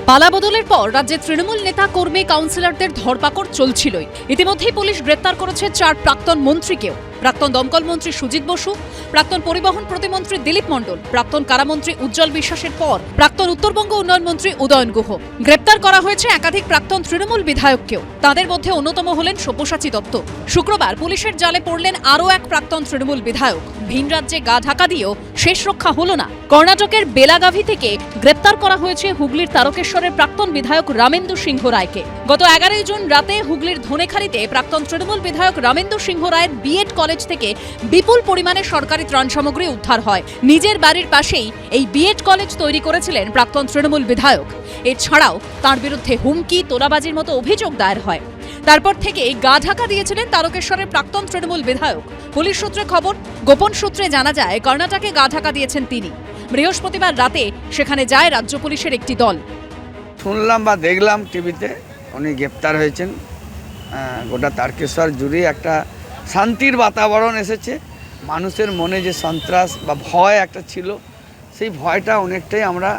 পালাবদলের পর রাজ্যে তৃণমূল নেতা কর্মী কাউন্সিলরদের ধরপাকড় চলছিলই। ইতিমধ্যেই পুলিশ গ্রেপ্তার করেছে 4 প্রাক্তন মন্ত্রীকেও। প্রাক্তন দমকল মন্ত্রী সুজিত বসু, প্রাক্তন পরিবহন প্রতিমন্ত্রী দিলীপ মণ্ডল, প্রাক্তন কারামন্ত্রী উজ্জ্বল বিশ্বাসের পর প্রাক্তন উত্তরবঙ্গ উন্নয়ন মন্ত্রী উদয়ন গুহ। গ্রেপ্তার করা হয়েছে একাধিক প্রাক্তন তৃণমূল বিধায়ককেও। তাদের মধ্যে অন্যতম হলেন সব্যসাচী দত্ত। শুক্রবার পুলিশের জালে পড়লেন আরও এক প্রাক্তন তৃণমূল বিধায়ক। ভিন রাজ্যে গা ঢাকা দিয়েও শেষ রক্ষা হলো না। কর্ণাটকের বেলাগাভি থেকে গ্রেপ্তার করা হয়েছে হুগলির তারকেশ্বরের প্রাক্তন বিধায়ক রামেন্দু সিংহ রায়কে। গত 11 জুন রাতে হুগলির ধনেখালিতে প্রাক্তন তৃণমূল বিধায়ক রামেন্দু সিংহ রায়ের বিএড কলেজ থেকে বিপুল পরিমাণে সরকারি ত্রাণ সামগ্রী উদ্ধার হয়। নিজের বাড়ির পাশেই এই বিএড কলেজ তৈরি করেছিলেন প্রাক্তন তৃণমূল বিধায়ক। এছাড়াও তার বিরুদ্ধে হুমকি, তোলাবাজির মতো অভিযোগ দায়ের হয়। তারপর থেকে গা ঢাকা দিয়েছিলেন তারকেশ্বরের প্রাক্তন তৃণমূল বিধায়ক। পুলিশ সূত্রে খবর, গোপন সূত্রে জানা যায় কর্ণাটকে গা ঢাকা দিয়েছেন তিনি। বৃহস্পতিবার রাতে সেখানে যায় রাজ্য পুলিশের একটি দল। শুনলাম বা দেখলাম টিভিতে উনি গ্রেপ্তার হয়েছেন। গোটা তারকেশ্বর জুড়ে একটা শান্তির বাতাবরণ এসেছে। মানুষের মনে যে সন্ত্রাস বা ভয় একটা ছিল, সেই ভয়টা অনেকটাই আমরা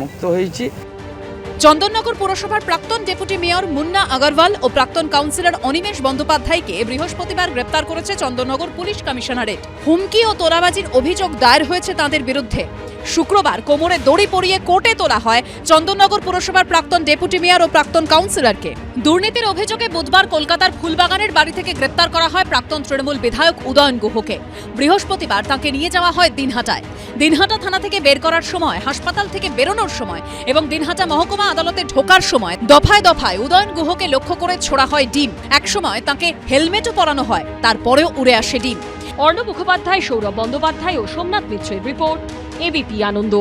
মুক্ত হয়েছি। চন্দননগর পুরসভার প্রাক্তন ডেপুটি মেয়র মুন্না আগরওয়াল ও প্রাক্তন কাউন্সিলর অনিমেষ বন্দ্যোপাধ্যায়কে বৃহস্পতিবার গ্রেপ্তার করেছে চন্দননগর পুলিশ কমিশনারেট। হুমকি ও তোলাবাজির অভিযোগ দায়ের হয়েছে তাদের বিরুদ্ধে। শুক্রবার কোমরে দড়ি পরিয়ে কোর্টে তোলা হয় চন্দননগর পুরসভার প্রাক্তন ডেপুটি মেয়র ও প্রাক্তন কাউন্সিলরকে। দুর্নীতির অভিযোগে বুধবার কলকাতার ফুলবাগানের বাড়ি থেকে গ্রেপ্তার করা হয় প্রাক্তন তৃণমূল বিধায়ক উদয়ন গুহকে। বৃহস্পতিবার তাকে নিয়ে যাওয়া হয় দিনহাটায়। দিনহাটা থানা থেকে বের করার সময়, হাসপাতাল থেকে বেরোনোর সময় এবং দিনহাটা মহকুমা আদালতে ঢোকার সময় দফায় দফায় উদয়ন গুহকে লক্ষ্য করে ছোড়া হয় ডিম। একসময় তাকে হেলমেটও পরানো হয়, তারপরেও উড়ে আসে ডিম। অর্ণব মুখোপাধ্যায়, সৌরভ বন্দ্যোপাধ্যায় ও সোমনাথ মিত্রের রিপোর্ট, এবিপি আনন্দ।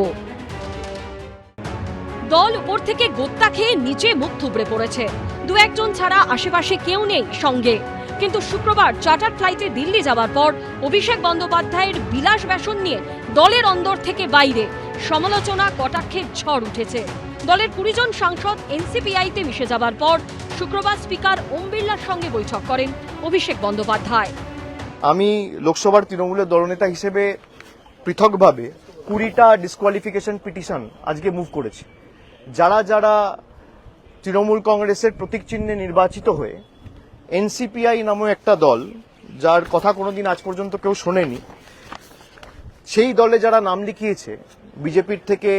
দল উপর থেকে গোত্তা খেয়ে নিচে মুখ থুবড়ে পড়েছে। 2-1 জন ছাড়া আশেপাশে কেউ নেই সঙ্গে। কিন্তু শুক্রবার চার্টার ফ্লাইটে দিল্লি যাওয়ার পর অভিষেক বন্দ্যোপাধ্যায়ের বিলাস ব্যাসন নিয়ে দলের অন্দর থেকে বাইরে সমালোচনা, কটাক্ষের ঝড় উঠেছে। দলের 20 জন সাংসদ এনসিপিআইতে মিশে যাবার পর শুক্রবার স্পিকার ওম বিড়লার সঙ্গে বৈঠক করেন অভিষেক বন্দ্যোপাধ্যায়। আমি লোকসভার তৃণমূলের দলনেতা হিসেবে পৃথকভাবে 20টা ডিসকোয়ালিফিকেশন পিটিশন আজকে মুভ করেছি। যারা যারা তৃণমূল কংগ্রেসের প্রতীক চিহ্নে নির্বাচিত হয়ে এনসিপিআই নামক একটা দল, যার কথা কোনোদিন আজ পর্যন্ত কেউ শোনেনি, সেই দলে যারা নাম লিখিয়েছে বিজেপির থেকে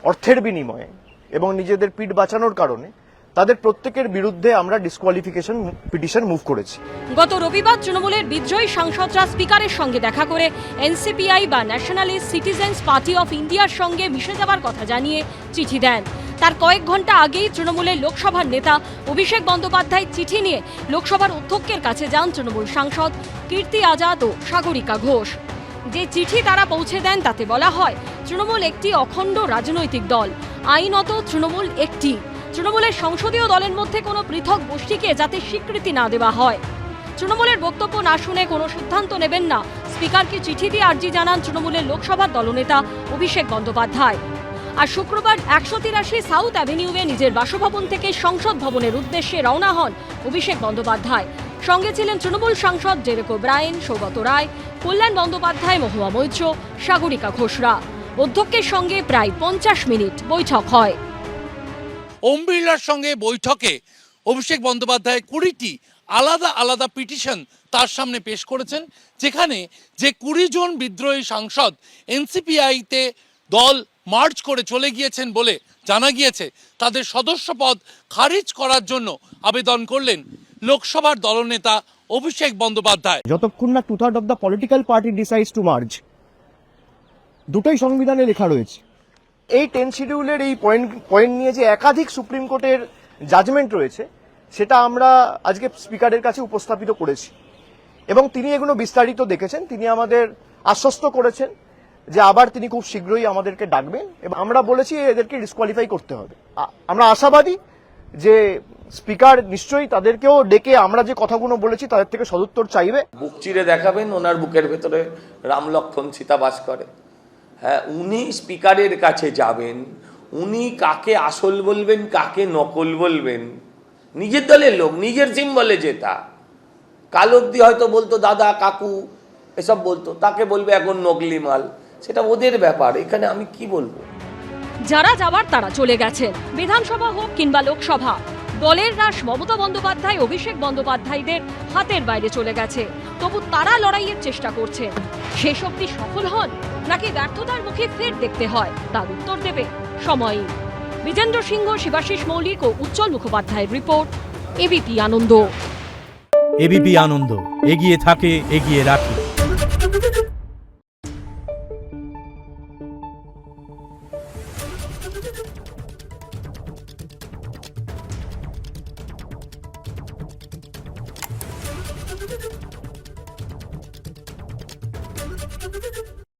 অর্থের বিনিময়ে এবং নিজেদের পিঠ বাঁচানোর কারণে, তাদের প্রত্যেকের বিরুদ্ধে আমরা ডিসকোয়ালিফিকেশন পিটিশন মুভ করেছি। গত রবিবার তৃণমূলের বিদ্রোহী সাংসদরা স্পিকারের সঙ্গে দেখা করে এনসিপিআই বা ন্যাশনালিস্ট সিটিজেন্স পার্টি অফ ইন্ডিয়ার সঙ্গে মিশে যাবার কথা জানিয়ে চিঠি দেন। তার কয়েক ঘন্টা আগেই তৃণমূলের লোকসভার নেতা অভিষেক বন্দ্যোপাধ্যায় চিঠি নিয়ে লোকসভার অধ্যক্ষের কাছে যান তৃণমূল সাংসদ কীর্তি আজাদ ও সাগরিকা ঘোষ। যে চিঠি তারা পৌঁছে দেন তাতে বলা হয়, তৃণমূল একটি অখণ্ড রাজনৈতিক দল, আইনত তৃণমূল একটি। তৃণমূলের সংসদীয় দলের মধ্যে কোনো পৃথক গোষ্ঠীকে যাতে স্বীকৃতি না দেওয়া হয়। তৃণমূলের বক্তব্য না শুনে কোনো সিদ্ধান্ত নেবেন না, স্পিকারকে চিঠি দিয়ে আর্জি জানান তৃণমূলের লোকসভার দলনেতা অভিষেক বন্দ্যোপাধ্যায়। আর শুক্রবার 183 সাউথ অ্যাভিনিউয়ে নিজের বাসভবন থেকে সংসদ ভবনের উদ্দেশ্যে রওনা হন অভিষেক বন্দ্যোপাধ্যায়। সঙ্গে ছিলেন তৃণমূল সাংসদ ডেরেক ওব্রায়েন, সৌগত রায়, কল্যাণ বন্দ্যোপাধ্যায়, মহুয়া মৈত্র, সাগরিকা ঘোষরা। অধ্যক্ষের সঙ্গে প্রায় 50 মিনিট বৈঠক হয়। ওম বিড়লার সঙ্গে বৈঠকে অভিষেক বন্দ্যোপাধ্যায় 20টি আলাদা আলাদা পিটিশন তার সামনে পেশ করেছেন, যেখানে যে 20 জন বিদ্রোহী সাংসদ এনসিপিআইতে দল মার্চ করে চলে গিয়েছেন বলে জানা গিয়েছে, তাদের সদস্য পদ খারিজ করার জন্য আবেদন করলেন লোকসভার দলনেতা অভিষেক বন্দ্যোপাধ্যায়। যতক্ষণ না 2/3 of the political party decides two merge, দুটোই সংবিধানে লেখা রয়েছে। এই 10 শিডিউলের এই পয়েন্ট নিয়ে যে একাধিক সুপ্রিম কোর্টের জাজমেন্ট রয়েছে, সেটা আমরা আজকে স্পিকারের কাছে উপস্থাপিত করেছি এবং তিনি এগুলো বিস্তারিত দেখেছেন। তিনি আমাদের আশ্বস্ত করেছেন যে আবার তিনি খুব শীঘ্রই আমাদেরকে ডাকবেন এবং আমরা বলেছি এদেরকে ডিসকোয়ালিফাই করতে হবে। আমরা আশাবাদী যে স্পিকার নিশ্চয়ই তাদেরকেও ডেকে আমরা যে কথাগুলো বলেছি তাদের থেকে সদুত্তর চাইবে। বুক চিরে দেখাবেন ওনার বুকের ভেতরে রাম লক্ষ্মণ সীতা বাস করে। হ্যাঁ, উনি স্পিকারের কাছে যাবেন, উনি কাকে আসল বলবেন কাকে নকল বলবেন, নিজের দলের লোক, নিজের সিম্বলে জেতা। কাল অব্দি হয়তো বলতো দাদা কাকু এসব বলতো, তাকে বলবে এখন নকলি মাল, সেটা ওদের ব্যাপার, এখানে আমি কি বলবো। যারা যাবার তারা চলে গেছেন, বিধানসভা হোক কিংবা লোকসভা। দলের রাশ মমতা বন্দ্যোপাধ্যায়, অভিষেক বন্দ্যোপাধ্যায়দের হাতের বাইরে চলে গেছে, তবু তারা লড়াইয়ের চেষ্টা করছেন। শেষ অবধি সফল হন নাকি ব্যর্থতার মুখে ফের দেখতে হয়, তার উত্তর দেবে সময়ই। বিজেন্দ্র সিংহ, শিবাশিস মৌলিক ও উজ্জ্বল মুখোপাধ্যায়ের রিপোর্ট, এবিপি আনন্দ। এবিপি আনন্দ, এগিয়ে থাকে, এগিয়ে রাখে।